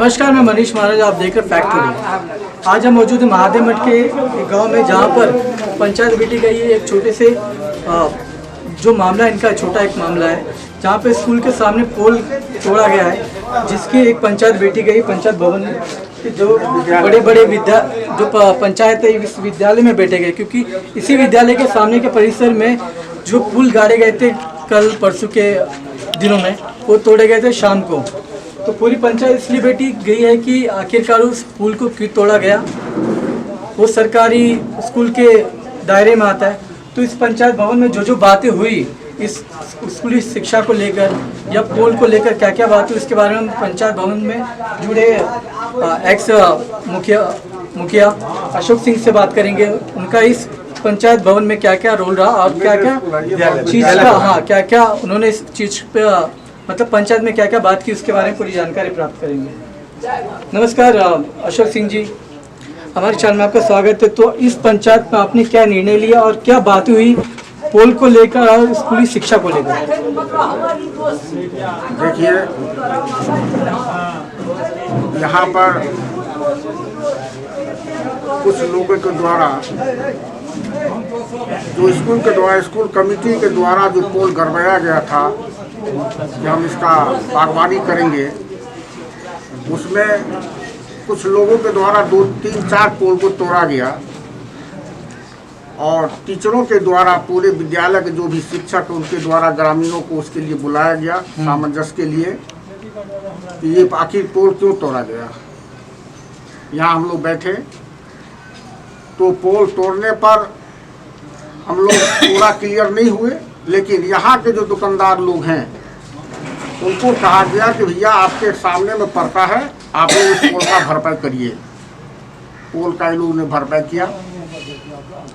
नमस्कार, मैं मनीष महाराज, आप देख रहे फैक्ट टुडे। आज हम मौजूद हैं महादेव मठ के एक गांव में, जहां पर पंचायत बैठी गई है। एक छोटे से जो मामला इनका छोटा एक मामला है, जहां पे स्कूल के सामने पोल तोड़ा गया है, जिसकी एक पंचायत बैठी गई। पंचायत भवन में जो बड़े बड़े जो पंचायत है इस विद्यालय में बैठे गए, क्योंकि इसी विद्यालय के सामने के परिसर में जो पुल गाड़े गए थे कल परसों के दिनों में, वो तोड़े गए थे शाम को। तो पूरी पंचायत इसलिए बैठी गई है कि आखिरकार उस पुल को क्यों तोड़ा गया। वो सरकारी स्कूल के दायरे में आता है। तो इस पंचायत भवन में जो बातें हुई इस स्कूली शिक्षा को लेकर या पोल को लेकर, क्या क्या बात हुई, इसके बारे में पंचायत भवन में जुड़े एक्स मुखिया अशोक सिंह से बात करेंगे। उनका इस पंचायत भवन में क्या क्या रोल रहा और क्या क्या चीज़ का क्या क्या उन्होंने इस चीज़ पे मतलब पंचायत में क्या क्या बात की, उसके बारे में पूरी जानकारी प्राप्त करेंगे। नमस्कार अशोक सिंह जी, हमारे चैनल में आपका स्वागत है। तो इस पंचायत में आपने क्या निर्णय लिया और क्या बात हुई पोल को लेकर और स्कूली शिक्षा को लेकर? देखिए, यहाँ पर कुछ लोगों के द्वारा जो स्कूल कमेटी के द्वारा जो पोल गड़बड़ाया गया था कि हम इसका बागवानी करेंगे, उसमें कुछ लोगों के द्वारा 2, 3, 4 पोल को तोड़ा गया और टीचरों के द्वारा पूरे विद्यालय के जो भी शिक्षक हैं उनके द्वारा ग्रामीणों को उसके लिए बुलाया गया सामंजस्य के लिए कि ये आखिर पोल क्यों तोड़ा गया। यहाँ हम लोग बैठे तो पोल तोड़ने पर हम लोग पूरा क्लियर नहीं हुए, लेकिन यहाँ के जो दुकानदार लोग हैं उनको कहा गया कि भैया आपके सामने में पड़ता है, आप लोग इस पोल का भरपाई करिए। पोल का इन लोगों ने भरपाई किया।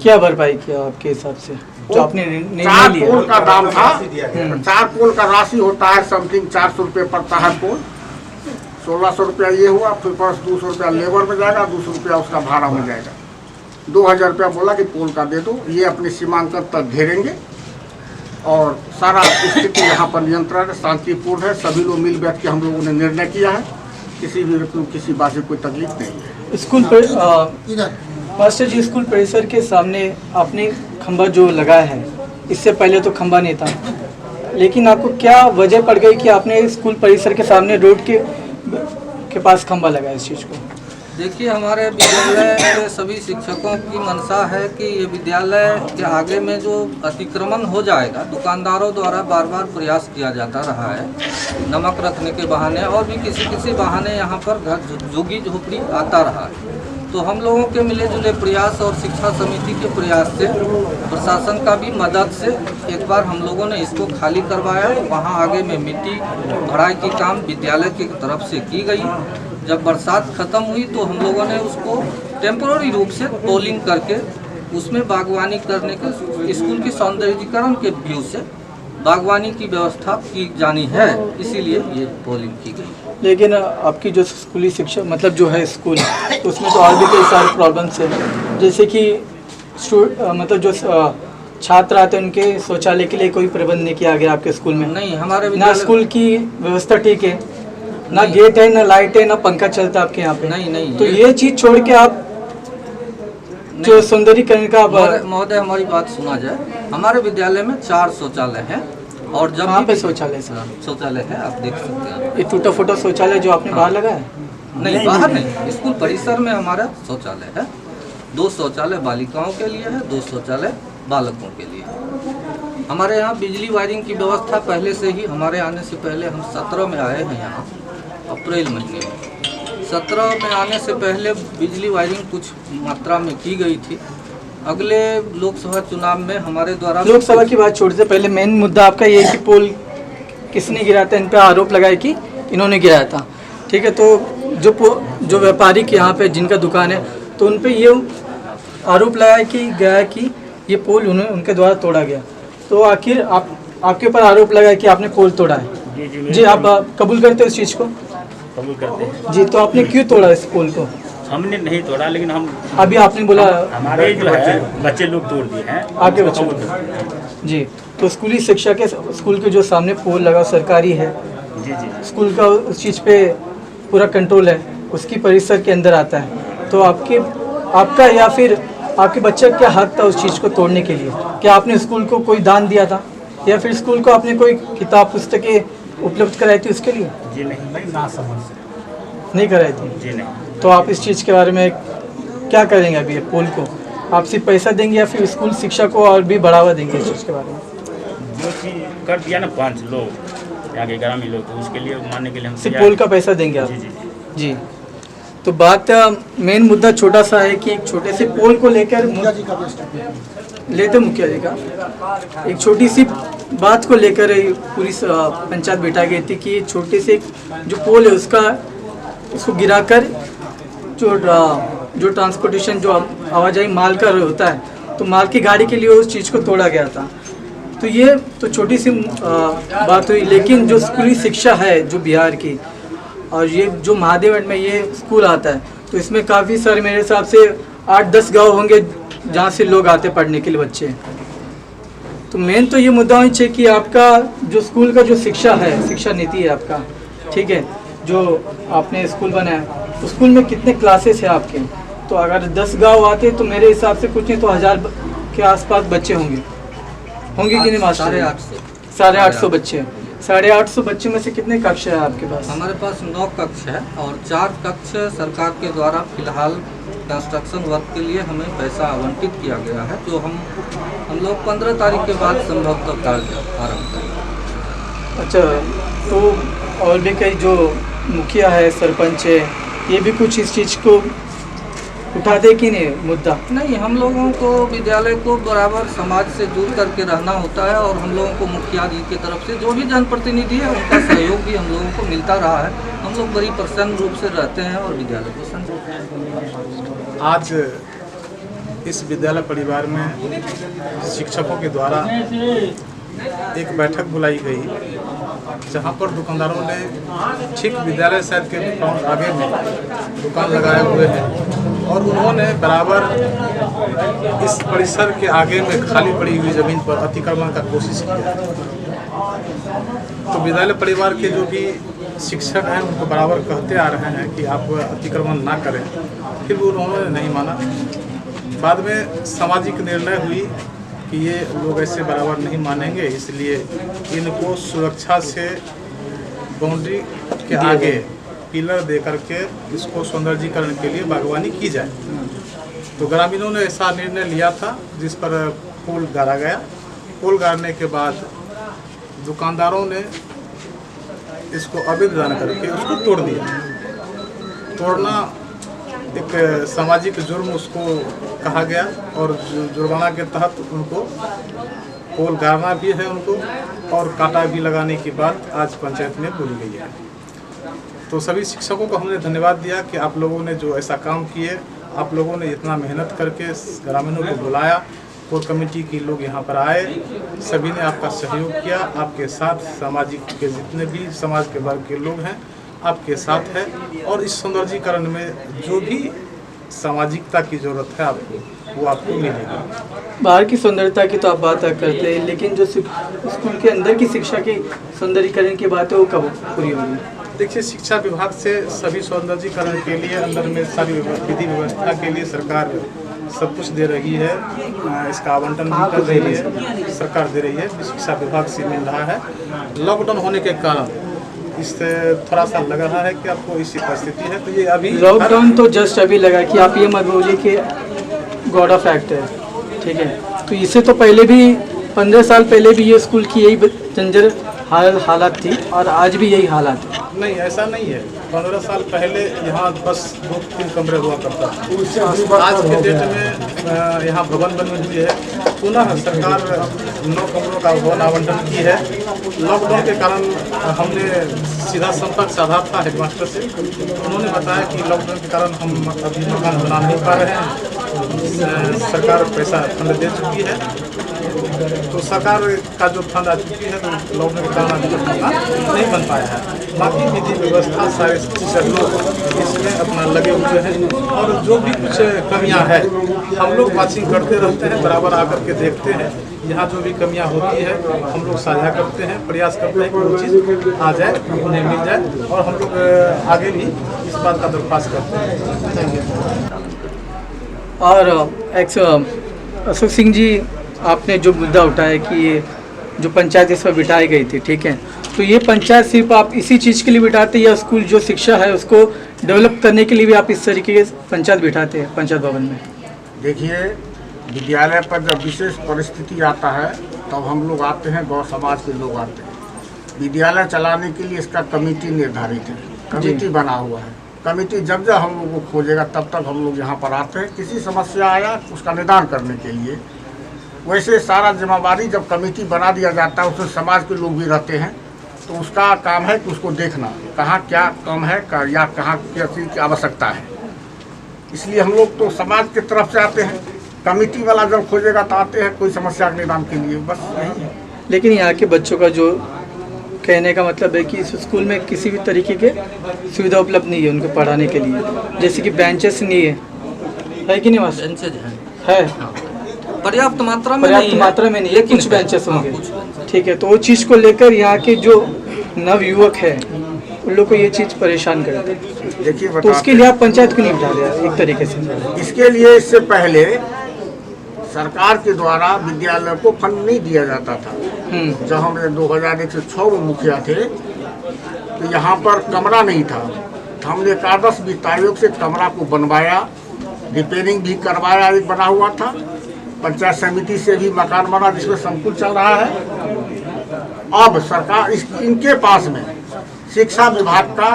क्या भरपाई किया आपके हिसाब से जो आपने निर्णय 4 लिया? पोल का दाम था, 4 पोल का राशि होता है समथिंग 400 रुपये पड़ता है पोल। 1600 रुपया ये हुआ, फिर पास 200 रुपया लेबर में जाएगा, 200 रुपया उसका भाड़ा में जाएगा। 2000 रुपया बोला कि पोल का दे दो, ये अपने सीमांकन तक घेरेंगे और सारा स्थिति यहाँ पर नियंत्रण है, शांतिपूर्ण है। सभी लोग मिल बैठ के हम लोगों ने निर्णय किया है, किसी भी किसी बात से कोई तकलीफ नहीं है। स्कूल मास्टर जी, स्कूल परिसर के सामने आपने खंबा जो लगाया है, इससे पहले तो खंबा नहीं था, लेकिन आपको क्या वजह पड़ गई कि आपने स्कूल परिसर के सामने रोड के पास खंबा लगाया इस चीज़ को? देखिए, हमारे विद्यालय के सभी शिक्षकों की मंशा है कि ये विद्यालय के आगे में जो अतिक्रमण हो जाएगा, दुकानदारों द्वारा बार बार प्रयास किया जाता रहा है नमक रखने के बहाने और भी किसी बहाने यहाँ पर घर झुग्गी झोपड़ी आता रहा है। तो हम लोगों के मिले जुले प्रयास और शिक्षा समिति के प्रयास से, प्रशासन का भी मदद से एक बार हम लोगों ने इसको खाली करवाया। वहाँ आगे में मिट्टी भराई की काम विद्यालय की तरफ से की गई। जब बरसात ख़त्म हुई तो हम लोगों ने उसको टेम्पोररी रूप से पोलिंग करके उसमें बागवानी करने के, स्कूल के सौंदर्यीकरण के व्यू से बागवानी की व्यवस्था की जानी है, इसीलिए ये पोलिंग की गई। लेकिन आपकी जो स्कूली शिक्षा मतलब जो है स्कूल, तो उसमें तो और भी कई सारे प्रॉब्लम्स हैं, जैसे कि मतलब जो छात्र आते हैं उनके शौचालय के लिए कोई प्रबंध नहीं किया गया आपके स्कूल में? नहीं, हमारे ना स्कूल की व्यवस्था ठीक है, ना गेट है, ना लाइट है, ना पंखा चलता आपके यहाँ पे। नहीं, तो ये चीज़ छोड़ के आप जो सौंदर्यीकरण का महोदय, हमारी बात सुना जाए। हमारे विद्यालय में 4 शौचालय हैं और जब वहाँ पे शौचालय है, आप देख सकते हैं। ये टूटा फूटा शौचालय जो आपने बाहर लगा है? नहीं, बाहर नहीं, स्कूल परिसर में हमारा शौचालय है। 2 शौचालय बालिकाओं के लिए है, 2 शौचालय बालकों के लिए है। हमारे यहाँ बिजली वायरिंग की व्यवस्था पहले से ही, हमारे आने से पहले हम 17 में आए हैं यहाँ, अप्रैल महीने में 17 में आने से पहले बिजली वायरिंग कुछ मात्रा में की गई थी। अगले लोकसभा चुनाव में हमारे द्वारा, लोकसभा की बात छोड़ से पहले मेन मुद्दा आपका ये है कि पोल किसने गिराया था, इन पर आरोप लगाया कि इन्होंने गिराया था, ठीक है। तो जो व्यापारी के यहाँ पे जिनका दुकान है, तो उन पर ये आरोप लगाया कि ये पोल उनके द्वारा तोड़ा गया। तो आखिर आपके ऊपर आरोप लगा है कि आपने पोल तोड़ा है। जी, आप कबूल करते हो इस चीज़ को? कबूल करते हैं जी। तो आपने क्यों तोड़ा इस पोल को? हमने नहीं तोड़ा, लेकिन हम अभी आपने बोला हमारे जो है बच्चे लोग तोड़ दिए हैं। आपके बच्चे? जी। तो स्कूली शिक्षा के स्कूल के जो सामने पोल लगा सरकारी है, जी जी, स्कूल का उस चीज़ पे पूरा कंट्रोल है उसकी परिसर के अंदर आता है, तो आपका या फिर आपके बच्चे का क्या हक था उस चीज़ को तोड़ने के लिए? क्या आपने स्कूल को कोई दान दिया था या फिर स्कूल को आपने कोई किताब पुस्तकें उपलब्ध कराई थी उसके लिए? जी नहीं, ना समझ नहीं कराई थी। जी नहीं। तो आप इस चीज़ के बारे में क्या करेंगे अभी पोल को? आप सिर्फ पैसा देंगे या फिर स्कूल शिक्षा को और भी बढ़ावा देंगे इस चीज़ के बारे में? जो चीज़ कर दिया ना 5 लोग यहाँ के ग्रामीण लोग, तो उसके लिए मानने के लिए हम सिर्फ पोल का पैसा देंगे आप? जी जी जी। तो बात मेन मुद्दा छोटा सा है कि एक छोटे से पोल को लेकर लेते मुखिया जी का एक छोटी सी बात को लेकर पूरी पंचायत बैठा गई थी कि छोटे से जो पोल है उसको गिराकर जो ट्रांसपोर्टेशन जो आवाजाही माल का होता है तो माल की गाड़ी के लिए उस चीज़ को तोड़ा गया था। तो ये तो छोटी सी बात हुई, लेकिन जो स्कूली शिक्षा है जो बिहार की और ये जो महादेवगढ़ में ये स्कूल आता है तो इसमें काफ़ी सारे मेरे हिसाब से 8-10 गांव होंगे जहाँ से लोग आते पढ़ने के लिए बच्चे। तो मेन तो ये मुद्दा होना चाहिए कि आपका जो स्कूल का जो शिक्षा है, शिक्षा नीति है आपका, ठीक है, जो आपने स्कूल बनाया तो स्कूल में कितने क्लासेस हैं आपके? तो अगर 10 गांव आते तो मेरे हिसाब से कुछ नहीं तो 1000 के आसपास बच्चे होंगे कि नहीं मास्टर? 850 बच्चे। 850 बच्चे में से कितने कक्ष है आपके पास? हमारे पास 9 कक्ष है और 4 कक्ष सरकार के द्वारा फिलहाल कंस्ट्रक्शन वर्क के लिए हमें पैसा आवंटित किया गया है, जो हम लोग 15 तारीख के बाद संभवतः कार्य आरम्भ करेंगे। अच्छा, तो और भी कई जो मुखिया है, सरपंच है, ये भी कुछ इस चीज़ को उठाते कि नहीं मुद्दा? नहीं, हम लोगों को विद्यालय को बराबर समाज से जुड़ करके रहना होता है और हम लोगों को मुखिया जी की तरफ से जो भी जनप्रतिनिधि है उनका सहयोग भी हम लोगों को मिलता रहा है। हम लोग बड़ी प्रसन्न रूप से रहते हैं और विद्यालय को संचालित। आज इस विद्यालय परिवार में शिक्षकों के द्वारा एक बैठक बुलाई गई जहां पर दुकानदारों ने ठीक विद्यालय शायद के ग्राउंड आगे में दुकान लगाए हुए हैं और उन्होंने बराबर इस परिसर के आगे में खाली पड़ी हुई ज़मीन पर अतिक्रमण का कोशिश किया। तो विद्यालय परिवार के जो भी शिक्षक हैं उनको बराबर कहते आ रहे हैं कि आप अतिक्रमण ना करें, फिर भी उन्होंने नहीं माना। बाद में सामाजिक निर्णय हुई कि ये लोग ऐसे बराबर नहीं मानेंगे, इसलिए इनको सुरक्षा से बाउंड्री के आगे पिलर दे करके इसको सौंदर्यीकरण के लिए बागवानी की जाए। तो ग्रामीणों ने ऐसा निर्णय लिया था जिस पर पोल गाड़ा गया। पोल गाड़ने के बाद दुकानदारों ने इसको अवैध दान करके उसको तोड़ दिया। तोड़ना एक सामाजिक जुर्म उसको कहा गया और जुर्माना के तहत उनको पोल गाड़ना भी है उनको और कांटा भी लगाने की बात आज पंचायत में बोली गई है। तो सभी शिक्षकों को हमने धन्यवाद दिया कि आप लोगों ने जो ऐसा काम किए, आप लोगों ने इतना मेहनत करके ग्रामीणों को बुलाया, कोर कमेटी के लोग यहाँ पर आए, सभी ने आपका सहयोग किया। आपके साथ सामाजिक के जितने भी समाज के वर्ग के लोग हैं आपके साथ है और इस सौंदर्यीकरण में जो भी सामाजिकता की जरूरत है आपको वो आपको मिलेगी। बाहर की सौंदर्यता की तो आप बात करते हैं, लेकिन जो स्कूल के अंदर की शिक्षा की सौंदर्यीकरण की बात है वो कब पूरी होगी? देखिए, शिक्षा विभाग से सभी सौंदर्यीकरण के लिए अंदर में सारी विधि व्यवस्था के लिए सरकार सब कुछ दे रही है, इसका आवंटन भी कर रही है, सरकार दे रही है, शिक्षा विभाग से मिल रहा है। लॉकडाउन होने के कारण इससे थोड़ा सा लग रहा है कि आपको इसी परिस्थिति है। तो ये अभी लॉकडाउन तो जस्ट अभी लगा कि आप ये मत बोलिए कि गॉड ऑफ एक्ट है, ठीक है। तो इससे तो पहले भी 15 साल पहले भी ये स्कूल की यही जंजर हालत थी और आज भी यही हालत है। नहीं, ऐसा नहीं है। 15 साल पहले यहाँ बस 2-3 कमरे हुआ करता था। आज के डेट में यहाँ भवन बनी हुई है। पुनः सरकार 9 कमरों का भवन आवंटन की है। लॉकडाउन के कारण हमने सीधा संपर्क साधा था हेडमास्टर से। उन्होंने बताया कि लॉकडाउन के कारण हम अभी मकान बना नहीं पा रहे हैं, सरकार पैसा फंड दे चुकी है तो सरकार का जो फंड आ चुकी है तो लॉकडाउन के कारण अभी तक नहीं बन पाया है। बाकी विधि व्यवस्था सारे शिक्षक लोग इसमें अपना लगे हुए हैं और जो भी कुछ कमियां है हम लोग वाचिंग करते रहते हैं, बराबर आकर के देखते हैं। यहाँ जो भी कमियां होती है हम लोग साझा करते हैं, प्रयास करते हैं कि वो चीज़ आ जाए, उन्हें मिल जाए और हम लोग आगे भी इस बात का दरख्वास्त करते हैं। और अशोक सिंह जी, आपने जो मुद्दा उठाया कि ये जो पंचायत इस पर बिठाई गई थी, ठीक है, तो ये पंचायत सिर्फ आप इसी चीज़ के लिए बिठाते हैं या स्कूल जो शिक्षा है उसको डेवलप करने के लिए भी आप इस तरीके के पंचायत बिठाते हैं पंचायत भवन में? देखिए, विद्यालय पर जब विशेष परिस्थिति आता है तब हम लोग आते हैं, गौ समाज के लोग आते हैं। विद्यालय चलाने के लिए इसका कमेटी निर्धारित है, कमेटी बना हुआ है। कमेटी जब जब हम लोग को खोजेगा तब तक हम लोग यहाँ पर आते हैं किसी समस्या आया उसका निदान करने के लिए। वैसे सारा जिम्मेवारी जब कमेटी बना दिया जाता है उसमें समाज के लोग भी रहते हैं, तो उसका काम है कि उसको देखना कहाँ क्या कम है या कहाँ क्या चीज़ की आवश्यकता है। इसलिए हम लोग तो समाज की तरफ से आते हैं, कमेटी वाला जब खोजेगा तो आते हैं कोई समस्या के निदान के लिए, बस यही है। लेकिन यहाँ के बच्चों का जो कहने का मतलब है कि इस स्कूल में किसी भी तरीके के सुविधा उपलब्ध नहीं है उनको पढ़ाने के लिए, जैसे कि बेंचेस नहीं है कि नहीं मास्टर? बेंचेज है पर्याप्त मात्रा में पर्याप्त नहीं है, मात्रा में नहीं है, लेकिन कुछ बेंचेस हाँ, होंगे, कुछ benches। ठीक है। तो वो चीज़ को लेकर यहाँ के जो नवयुवक है उन लोग को ये चीज़ परेशान करती है, देखिए तो उसके लिए आप पंचायत क्यों नहीं बिठा रहे एक तरीके से? इसके लिए इससे पहले सरकार के द्वारा विद्यालय को फंड नहीं दिया जाता था। जब हम 2006 में मुखिया थे तो यहाँ पर कमरा नहीं था, तो हमने एकादश वित्त आयोग से कमरा को बनवाया, रिपेयरिंग भी करवाया, एक बना हुआ था। पंचायत समिति से भी मकान बना जिसमें संकुल चल रहा है। अब सरकार इनके पास में शिक्षा विभाग का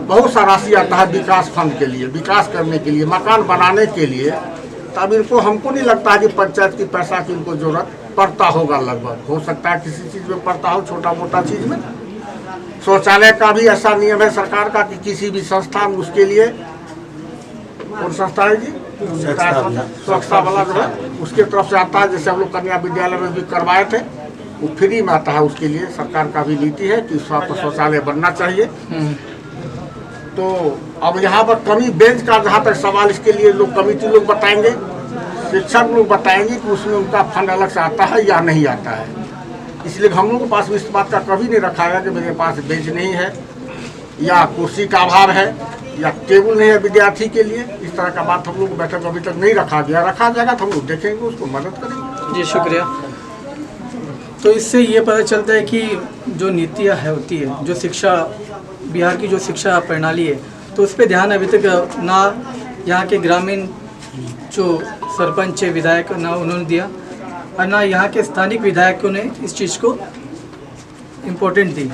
बहुत सा राशि आता है विकास फंड के लिए, विकास करने के लिए, मकान बनाने के लिए। तब इनको हमको नहीं लगता है कि पंचायत की पैसा की इनको जरूरत पड़ता होगा। लगभग हो सकता है किसी चीज़ में पड़ता हो, छोटा मोटा चीज़ में। शौचालय का भी ऐसा नियम है सरकार का कि किसी भी संस्था में उसके लिए, कौन संस्था है जी, स्वच्छता वाला जो है उसके तरफ से आता है। जैसे हम लोग कन्या विद्यालय में भी करवाए थे, वो फ्री में आता है। उसके लिए सरकार का भी नीति है कि शौचालय बनना चाहिए। तो अब यहाँ पर कमी बेंच का जहाँ तक सवाल, इसके लिए लोग कमेटी लोग बताएंगे, शिक्षक लोग बताएंगे कि उसमें उनका फंड अलग से आता है या नहीं आता है। इसलिए हम लोग के पास इस बात का कभी नहीं रखा है कि मेरे पास बेंच नहीं है या कुर्सी का अभाव है या टेबल नहीं है विद्यार्थी के लिए। इस तरह का बात हम लोग बैठक अभी तक नहीं रखा गया। रखा जाएगा तो हम लोग देखेंगे, उसको मदद करेंगे। जी शुक्रिया। तो इससे ये पता चलता है कि जो नीतियाँ है होती है, जो शिक्षा बिहार की जो शिक्षा प्रणाली है, तो उस पर ध्यान अभी तक ना यहाँ के ग्रामीण जो सरपंच विधायक ना उन्होंने दिया और ना यहाँ के स्थानिक विधायकों ने इस चीज़ को इम्पोर्टेंट दी।